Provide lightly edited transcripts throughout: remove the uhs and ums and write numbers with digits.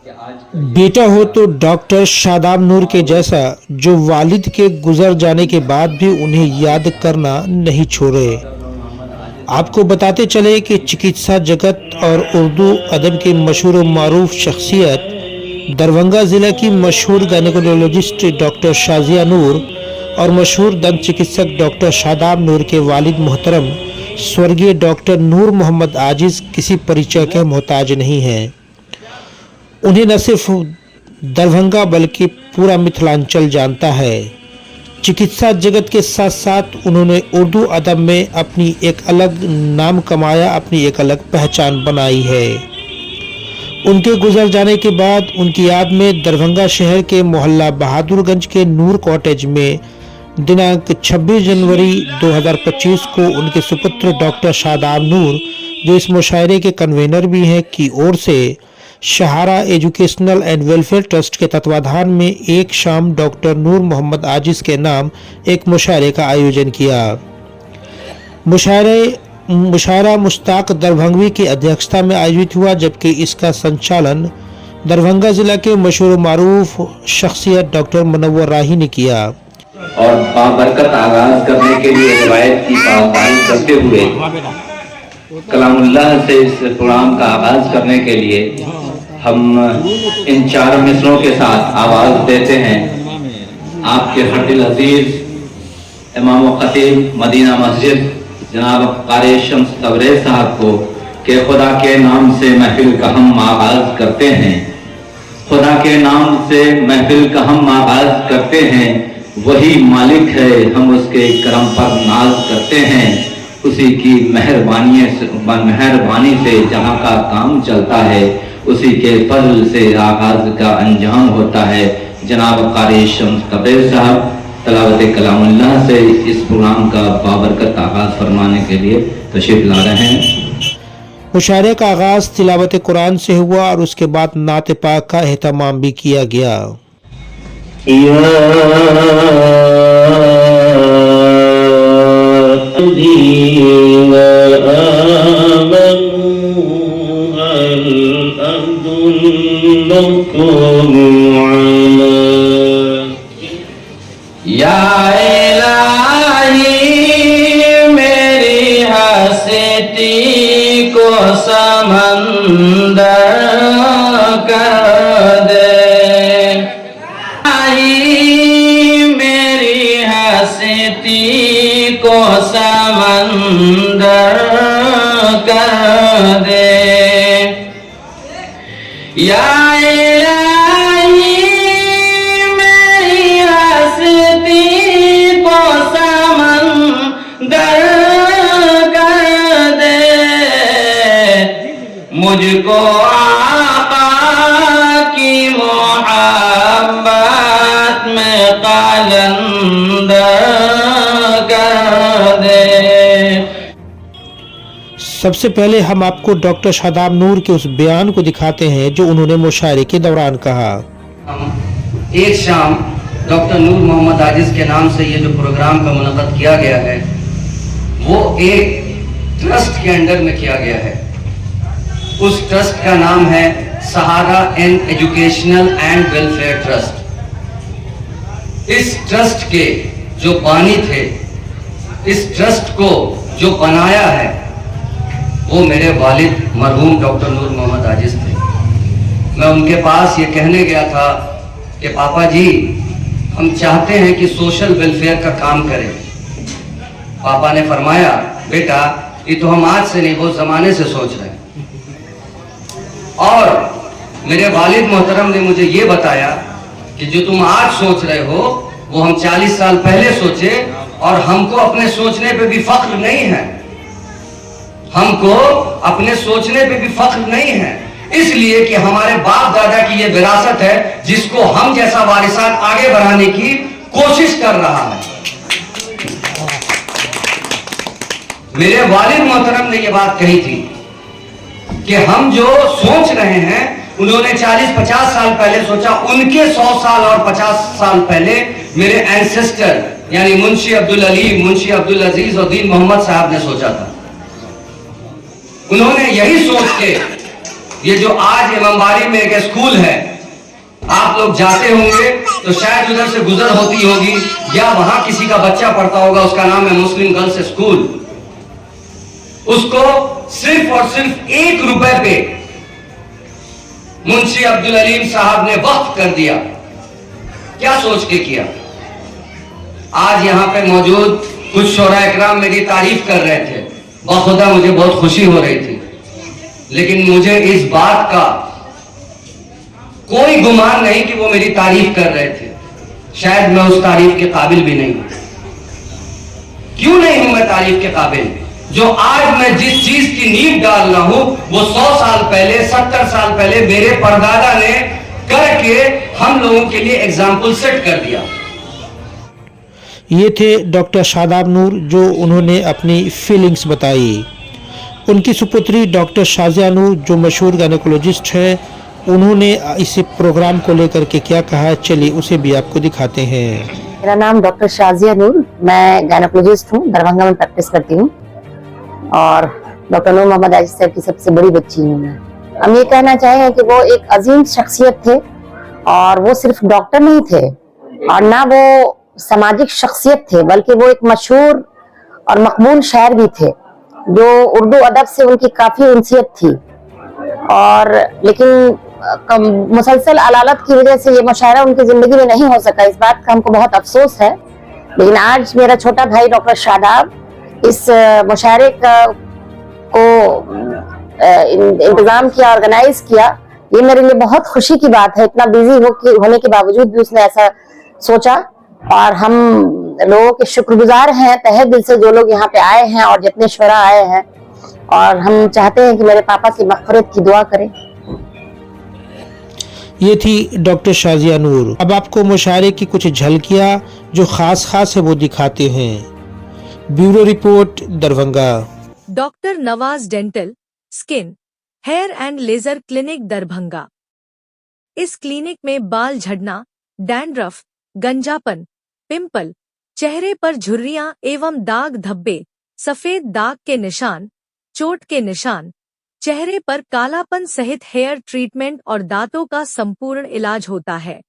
बेटा हो तो डॉक्टर शादाब नूर के जैसा, जो वालिद के गुजर जाने के बाद भी उन्हें याद करना नहीं छोड़े। आपको बताते चले कि चिकित्सा जगत और उर्दू अदब की मशहूर और मारूफ शख्सियत दरभंगा ज़िला की मशहूर गायनेकोलॉजिस्ट डॉक्टर शाजिया नूर और मशहूर दंत चिकित्सक डॉक्टर शादाब नूर के वालिद मोहतरम स्वर्गीय डॉक्टर नूर मोहम्मद आजिज़ किसी परिचय के मोहताज नहीं हैं। उन्हें न सिर्फ दरभंगा बल्कि पूरा मिथिलांचल जानता है। चिकित्सा जगत के साथ साथ उन्होंने उर्दू अदब में अपनी एक अलग नाम कमाया, अपनी एक अलग पहचान बनाई है। उनके गुजर जाने के बाद उनकी याद में दरभंगा शहर के मोहल्ला बहादुरगंज के नूर कॉटेज में दिनांक 26 जनवरी 2025 को उनके सुपुत्र डॉक्टर शादाब नूर, जो इस मुशायरे के कन्वेनर भी हैं, की ओर से सहारा एजुकेशनल एंड वेलफेयर ट्रस्ट के तत्वाधान में एक शाम डॉक्टर नूर मोहम्मद आजिज़ के नाम एक मुशायरे का आयोजन किया। मुशायरा मुश्ताक दरभंगवी की अध्यक्षता में आयोजित हुआ, जबकि इसका संचालन दरभंगा जिला के मशहूर मारूफ शख्सियत डॉक्टर मुनव्वर राही ने किया। और बाबरकत आगाज करने के लिए रिवायत की पासदारी करते हुए कलामुल्लाह से इस प्रोग्राम का आगाज करने के लिए हम इन चार मिसरों के साथ आवाज देते हैं आपके हरदिल अजीज इमाम खतीब मदीना मस्जिद जनाब कारी शम्स तबरेज़ साहब को कि खुदा के नाम से महफिल का हम आगाज करते हैं। खुदा के नाम से महफिल का हम आगाज करते हैं, वही मालिक है, हम उसके करम पर नाज करते हैं। उसी की मेहरबानी से जहाँ का काम चलता है, उसी के फजल से आगाज का अंजाम होता है। जनाब कारी शम्स तबरेज़ साहब तलावत कलामुल्लाह से इस प्रोग्राम का बाबरकत आगाज फरमाने के लिए तशरीफ ला रहे हैं। मुशायरे का आगाज तिलावत कुरान से हुआ और उसके बाद नात पाक का एहतमाम भी किया गया। या इलाही मेरी हस्ती को समंदर कर दे, मेरी हस्ती को समंदर कर दे। या मुझको आका की मोहब्बत में कलंदर कर दे। सबसे पहले हम आपको डॉक्टर शादाब नूर के उस बयान को दिखाते हैं जो उन्होंने मुशायरे के दौरान कहा। एक शाम डॉक्टर नूर मोहम्मद आजिज़ के नाम से ये जो प्रोग्राम का मुनक़द किया गया है, वो एक ट्रस्ट के अंडर में किया गया है। उस ट्रस्ट का नाम है सहारा एजुकेशनल एंड वेलफेयर ट्रस्ट। इस ट्रस्ट के जो बानी थे, इस ट्रस्ट को जो बनाया है, वो मेरे वालिद मरहूम डॉक्टर नूर मोहम्मद आजिज़ थे। मैं उनके पास ये कहने गया था कि पापा जी, हम चाहते हैं कि सोशल वेलफेयर का काम करें। पापा ने फरमाया, बेटा ये तो हम आज से नहीं, बहुत ज़माने से सोच रहे हैं। और मेरे वालिद मोहतरम ने मुझे ये बताया कि जो तुम आज सोच रहे हो वो हम 40 साल पहले सोचे, और हमको अपने सोचने पे भी फख्र नहीं है। हमको अपने सोचने पे भी फख्र नहीं है, इसलिए कि हमारे बाप दादा की ये विरासत है जिसको हम जैसा वारिसान आगे बढ़ाने की कोशिश कर रहा है। मेरे वालिद मोहतरम ने ये बात कही थी कि हम जो सोच रहे हैं, उन्होंने 40-50 साल पहले सोचा। उनके 100 साल और 50 साल पहले मेरे एंसेस्टर यानी मुंशी अब्दुल अली, मुंशी अब्दुल अजीज और दीन मोहम्मद साहब ने सोचा था। उन्होंने यही सोच के ये जो आज इमामबाड़ी में एक स्कूल है, आप लोग जाते होंगे तो शायद उधर से गुजर होती होगी या वहां किसी का बच्चा पढ़ता होगा, उसका नाम है मुस्लिम गर्ल्स स्कूल। उसको सिर्फ और सिर्फ 1 रुपए पे मुंशी अब्दुल अलीम साहब ने वक्फ कर दिया। क्या सोच के किया? आज यहां पे मौजूद कुछ शोरा इकराम मेरी तारीफ कर रहे थे, बाखुदा मुझे बहुत खुशी हो रही थी, लेकिन मुझे इस बात का कोई गुमान नहीं कि वो मेरी तारीफ कर रहे थे। शायद मैं उस तारीफ के काबिल भी नहीं हूं। क्यों नहीं हूं मैं तारीफ के काबिल? जो आज मैं जिस चीज की नींव डाल रहा हूं वो 100 साल पहले, 70 साल पहले मेरे परदादा ने करके हम लोगों के लिए एग्जाम्पल सेट कर दिया। ये थे डॉक्टर शादाब नूर, जो उन्होंने अपनी फीलिंग्स बताई। उनकी सुपुत्री डॉक्टर शाजिया नूर, जो मशहूर गायनेकोलॉजिस्ट है, उन्होंने इस प्रोग्राम को लेकर के क्या कहा, चलिए उसे भी आपको दिखाते हैं। मेरा नाम डॉक्टर शाजिया नूर, मैं गायनेकोलॉजिस्ट हूँ, दरभंगा में प्रैक्टिस करती हूँ और डॉक्टर नूर मोहम्मद आजिज साहब की सबसे बड़ी बच्ची हूँ मैं। हम ये कहना चाहेंगे कि वो एक अजीम शख्सियत थे और वो सिर्फ डॉक्टर नहीं थे और ना वो सामाजिक शख्सियत थे, बल्कि वो एक मशहूर और मकबूल शायर भी थे, जो उर्दू अदब से उनकी काफी उनसियत थी। और लेकिन मुसलसल अलालत की वजह से ये मुशायरा उनकी जिंदगी में नहीं हो सका, इस बात का हमको बहुत अफसोस है। लेकिन आज मेरा छोटा भाई डॉक्टर शादाब इस मुशायरे को इंतजाम किया, ऑर्गेनाइज किया, ये मेरे लिए बहुत खुशी की बात है। इतना बिजी होने के बावजूद भी उसने ऐसा सोचा और हम लोगों के शुक्रगुजार हैं तहे दिल से, जो लोग यहाँ पे आए हैं और जितने शुरा आए हैं, और हम चाहते हैं कि मेरे पापा की मग़फ़िरत की दुआ करें। ये थी डॉक्टर शाजिया नूर। अब आपको मुशायरे की कुछ झलकियां जो खास है वो दिखाते हैं। Bureau report, Darbhanga. Doctor Nawaz dental, skin, hair and laser clinic, Darbhanga. इस क्लिनिक में बाल झड़ना, डैंड्रफ, गंजापन, पिंपल, चेहरे पर झुर्रियां एवं दाग धब्बे, सफेद दाग के निशान, चोट के निशान, चेहरे पर कालापन सहित हेयर ट्रीटमेंट और दांतों का संपूर्ण इलाज होता है।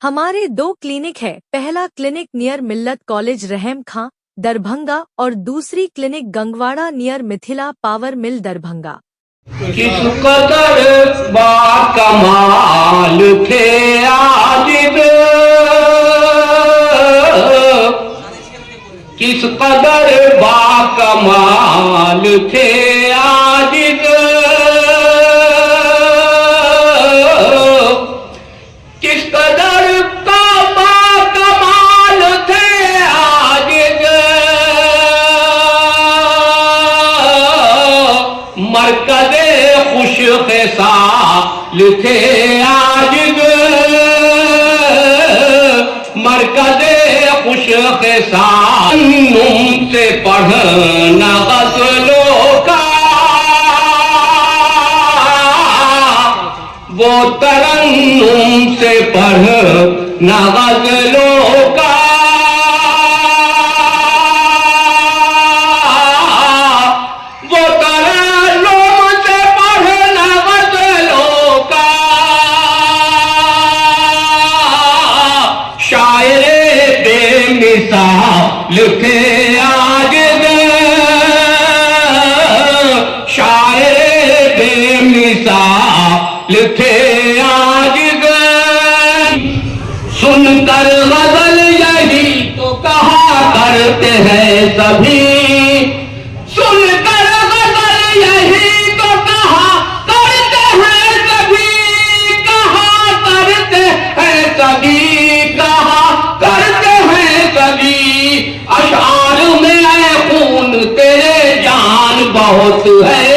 हमारे 2 क्लिनिक है। पहला क्लिनिक नियर मिल्लत कॉलेज रहम खां, दरभंगा और दूसरी clinic Gangwara near Mithila power mill, Darbhanga. किस कदर बाकमाल थे आजिज़, किस कदर बाकमाल थे आजिज़, किस कदर का बाकमाल थे आजिज़, मरकज़े खुश ख़िसाल थे आजिज़, मरकज़े खुश ख़िसाल से पढ़ना ग़ज़लों का, वो तरन्नुम से पढ़ना ग़ज़लों का, वो तरन्नुम से पढ़ना ग़ज़लों का, शायरे बेमिसाल थे आजिज़, शायरे बेमिसाल थे आजिज़, सुनकर ग़ज़ल यही तो कहा करते हैं सभी, सुनकर ग़ज़ल यही तो कहा करते हैं सभी, कहा करते हैं सभी, कहा करते हैं सभी, अशार में है खून तेरे जान बहुत है,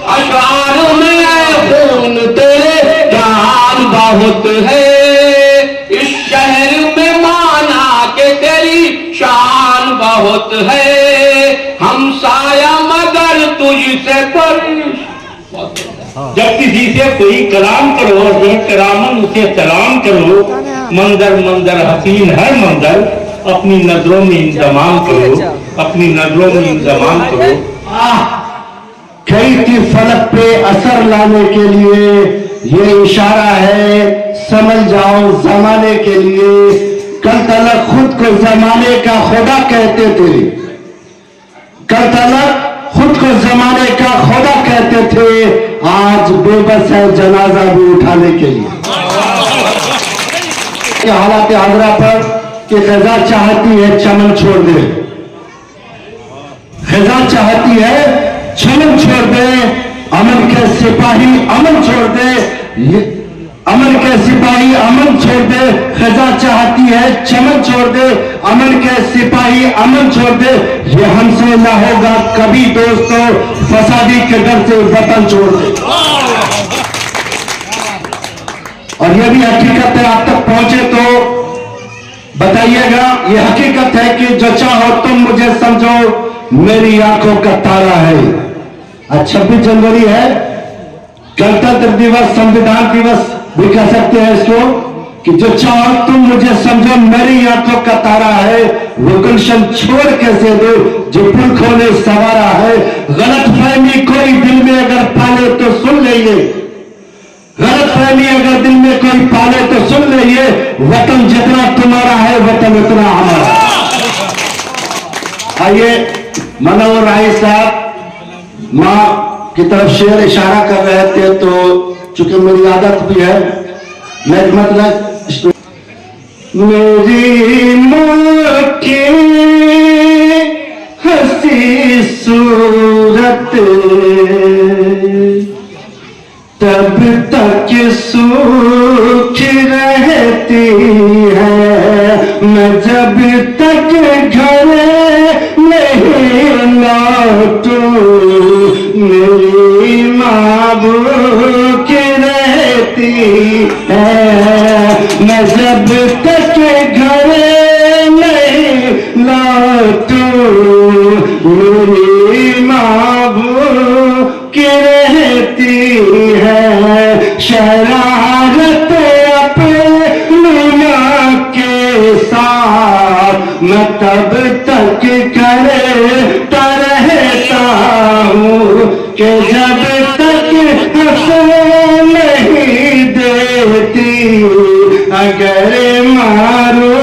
अशार में है खून तेरे जान बहुत है, इस शहर में माना के तेरी शान बहुत है, हम साया मगर तुझसे पर। जब किसी से कोई कलाम करो और करामन उसे सलाम करो, मंजर मंजर हसीन है मंजर, अपनी नजरों में इंतजाम करो, अपनी नजरों में इंतजाम करो। कई थी फलक पे असर लाने के लिए, ये इशारा है समझ जाओ जमाने के लिए। कल तलक खुद को जमाने का खुदा कहते थे, कल तलक खुद को जमाने का खुदा कहते थे, आज बेबस है जनाजा भी उठाने के लिए। हालात आगरा पर कि खजा चाहती है चमन छोड़ दे, खजा चाहती है चमन छोड़ दे, अमन के सिपाही अमन छोड़ दे, अमन के सिपाही अमन छोड़ दे, खजा चाहती है चमन छोड़ दे, अमन के सिपाही अमन छोड़ दे। ये हमसे ना होगा कभी दोस्तों, फसादी के डर से वतन छोड़ दे। और ये भी हकीकत है, आप तक पहुंचे तो बताइएगा। ये हकीकत है कि जो चाहो तुम मुझे समझो मेरी आंखों का तारा है। आज 26 जनवरी है, गणतंत्र दिवस, संविधान दिवस भी कह सकते हैं इसको, कि जो चाहो तुम मुझे समझो मेरी आंखों का तारा है। वो गुलशन छोड़ कैसे दो जो पुरखों ने सवारा है। गलत फहमी कोई दिल में अगर पाले तो सुन लीजिए, गलत फहमी अगर दिल में कोई पाले तो सुन लीजिए, वतन जितना तुम्हारा है वतन उतना हमारा। आइए मनोहर राय साहब माँ की तरफ शेर इशारा कर रहे थे, तो चूंकि मेरी आदत भी है, मैं मतलब मेरी माँ की हंसी सूरत तब तक सूख रहती है, मैं जब तक घर नहीं लौटूं मेरी माँ भूख रहती है, मैं जब तक घर नहीं लौटूं मेरी माँ भूख रहती है। शरारत अपनी माँ के साथ मैं तब तक करता रहता हूँ कि जब तक हंसने नहीं देती, अगर मारो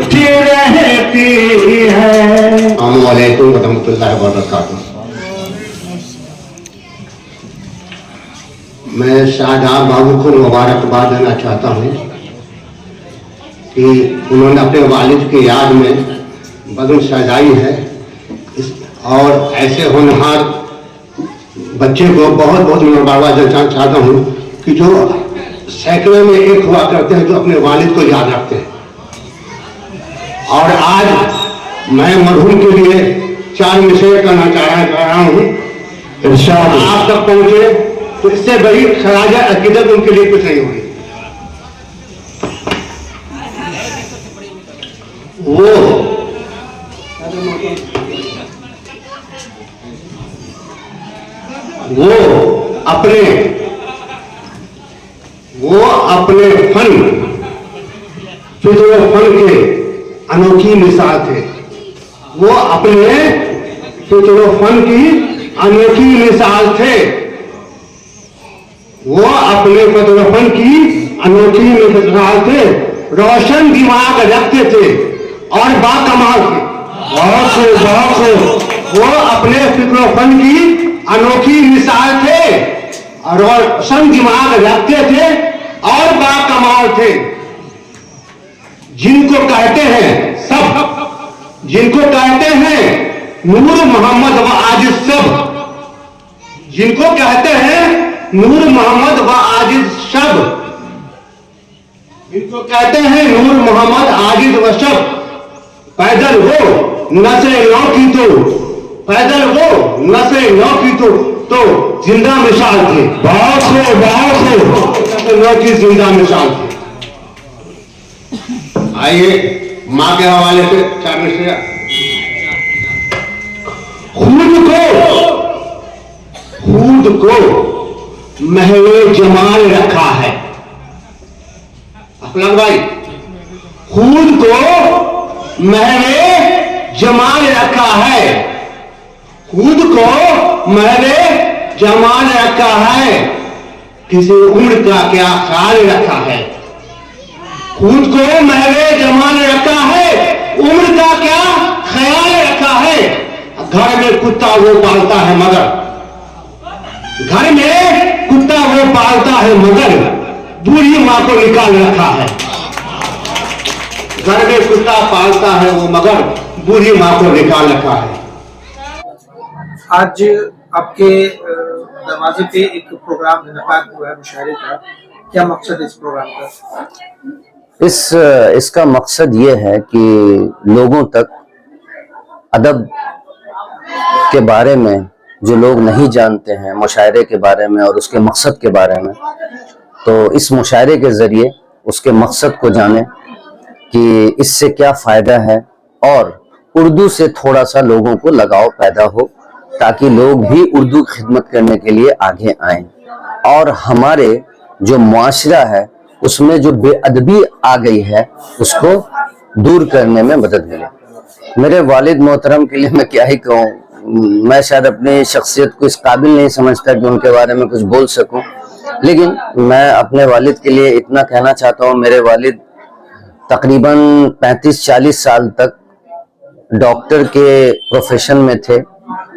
फिर रहती है। अस्सलाम वालेकुम रहमतुल्लाहि व बरकातुहू। मैं शाहजहां बाबू को मुबारकबाद देना चाहता हूँ कि उन्होंने अपने वालिद की याद में बदन सजाई है। और ऐसे होनहार बच्चे को बहुत बहुत मुबारकबाद देना चाहता हूँ कि जो सैकड़ों में एक हुआ करते हैं, जो अपने वालिद को याद रखते हैं। और आज मैं मरहूम के लिए 4 मिसरे कहना चाह रहा हूँ। इरशाद आप तक पहुंचे तो इससे बड़ी खराज अकीदत उनके लिए कुछ नहीं हुई। वो अपने फन फन के अनोखी मिसाल थे। वो अपने फन की अनोखी मिसाल थे। वो अपने फन की अनोखी मिसाल थे। रोशन दिमाग रखते थे और बाकमाल थे। वो अपने फन की अनोखी मिसाल थे और रोशन दिमाग रखते थे और बाकमाल थे। जिनको कहते हैं सब, जिनको कहते हैं नूर मोहम्मद व आजिज सब, जिनको कहते हैं नूर मोहम्मद व आजिज सब, जिनको कहते हैं नूर मोहम्मद आजिज व सब, पैदल हो नसे नौ की तो, पैदल हो नसे नौ की तो जिंदा मिसाल थे। बहुत से नौ की जिंदा मिसाल थे। आइए माँ के हवाले से 4 मिसरे। खुद को महवे जमाल रखा है। अफलान भाई, खुद को महवे जमाल रखा है। खुद को महवे जमान रखा है, किसी उम्र का क्या ख्याल रखा है। खुद को महवे जमान रखा है, उम्र का क्या ख्याल रखा है। घर में कुत्ता वो पालता है मगर, घर में कुत्ता वो पालता है मगर बूढ़ी मां को निकाल रखा है। घर में कुत्ता पालता है वो मगर बूढ़ी मां को निकाल रखा है। आज आपके दरवाजे पे एक प्रोग्राम मुनक्काद हुआ है मुशायरे का, क्या मकसद है इस प्रोग्राम का? इसका मकसद ये है कि लोगों तक अदब के बारे में जो लोग नहीं जानते हैं, मुशायरे के बारे में और उसके मकसद के बारे में, तो इस मुशायरे के जरिए उसके मकसद को जाने कि इससे क्या फायदा है और उर्दू से थोड़ा सा लोगों को लगाव पैदा हो ताकि लोग भी उर्दू की खिदमत करने के लिए आगे आएं और हमारे जो मुआशरा है उसमें जो बेअदबी आ गई है उसको दूर करने में मदद मिले। मेरे वालिद मोहतरम के लिए मैं क्या ही कहूँ, मैं शायद अपनी शख्सियत को इस काबिल नहीं समझता कि उनके बारे में कुछ बोल सकूं, लेकिन मैं अपने वालिद के लिए इतना कहना चाहता हूँ। मेरे वालिद तकरीबन 35-40 साल तक डॉक्टर के प्रोफेशन में थे।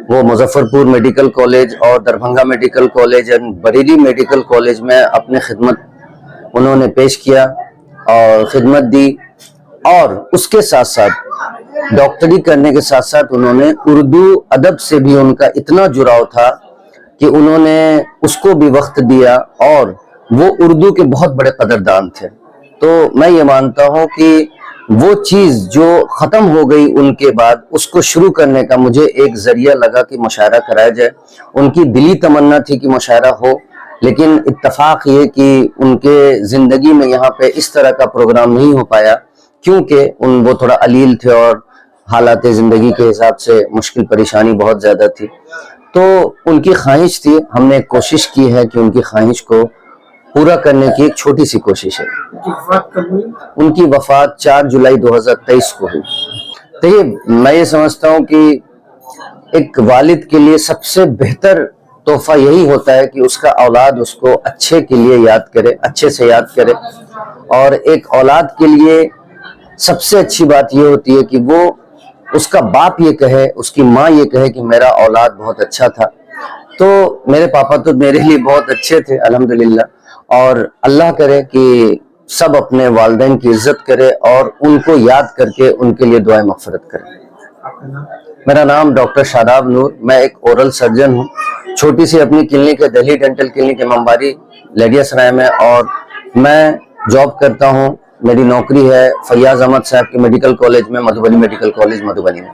वो मुजफ्फरपुर मेडिकल कॉलेज और Darbhanga medical college and Bareilly medical college में अपनी खिदमत उन्होंने पेश किया और खिदमत दी, और उसके साथ साथ डॉक्टरी करने के साथ साथ उन्होंने उर्दू अदब से भी उनका इतना जुड़ाव था कि उन्होंने उसको भी वक्त दिया और वो उर्दू के बहुत बड़े कदरदान थे। तो मैं ये मानता हूँ कि वो चीज जो खत्म हो गई उनके बाद, उसको शुरू करने का मुझे एक जरिया लगा कि मुशायरा कराया जाए। उनकी दिली तमन्ना थी कि मुशायरा हो, लेकिन इत्तफाक ये कि उनके जिंदगी में यहाँ पे इस तरह का प्रोग्राम नहीं हो पाया क्योंकि वो थोड़ा अलील थे और हालात जिंदगी के हिसाब से मुश्किल परेशानी बहुत ज्यादा थी। तो उनकी ख्वाहिश थी, हमने कोशिश की है कि उनकी ख्वाहिश को पूरा करने की एक छोटी सी कोशिश है। उनकी वफात 4 जुलाई 2023 को हुई। तो ये मैं ये समझता हूँ कि एक वालिद के लिए सबसे बेहतर तोहफा यही होता है कि उसका औलाद उसको अच्छे के लिए याद करे, अच्छे से याद करे। और एक औलाद के लिए सबसे अच्छी बात ये होती है कि वो उसका बाप ये कहे, उसकी माँ ये कहे कि मेरा औलाद बहुत अच्छा था। तो मेरे पापा तो मेरे लिए बहुत अच्छे थे अल्हम्दुलिल्लाह, और अल्लाह करे कि सब अपने वालिदैन की इज्जत करे और उनको याद करके उनके लिए दुआएं मग़फ़िरत करे। मेरा नाम डॉक्टर शादाब नूर, मैं एक ओरल सर्जन हूँ। छोटी सी अपनी क्लिनिक है दिल्ली डेंटल क्लिनिक इमामबाड़ी लेडियासराय में, और मैं जॉब करता हूँ। मेरी नौकरी है फैयाज अहमद साहब के मेडिकल कॉलेज में, मधुबनी मेडिकल कॉलेज मधुबनी में।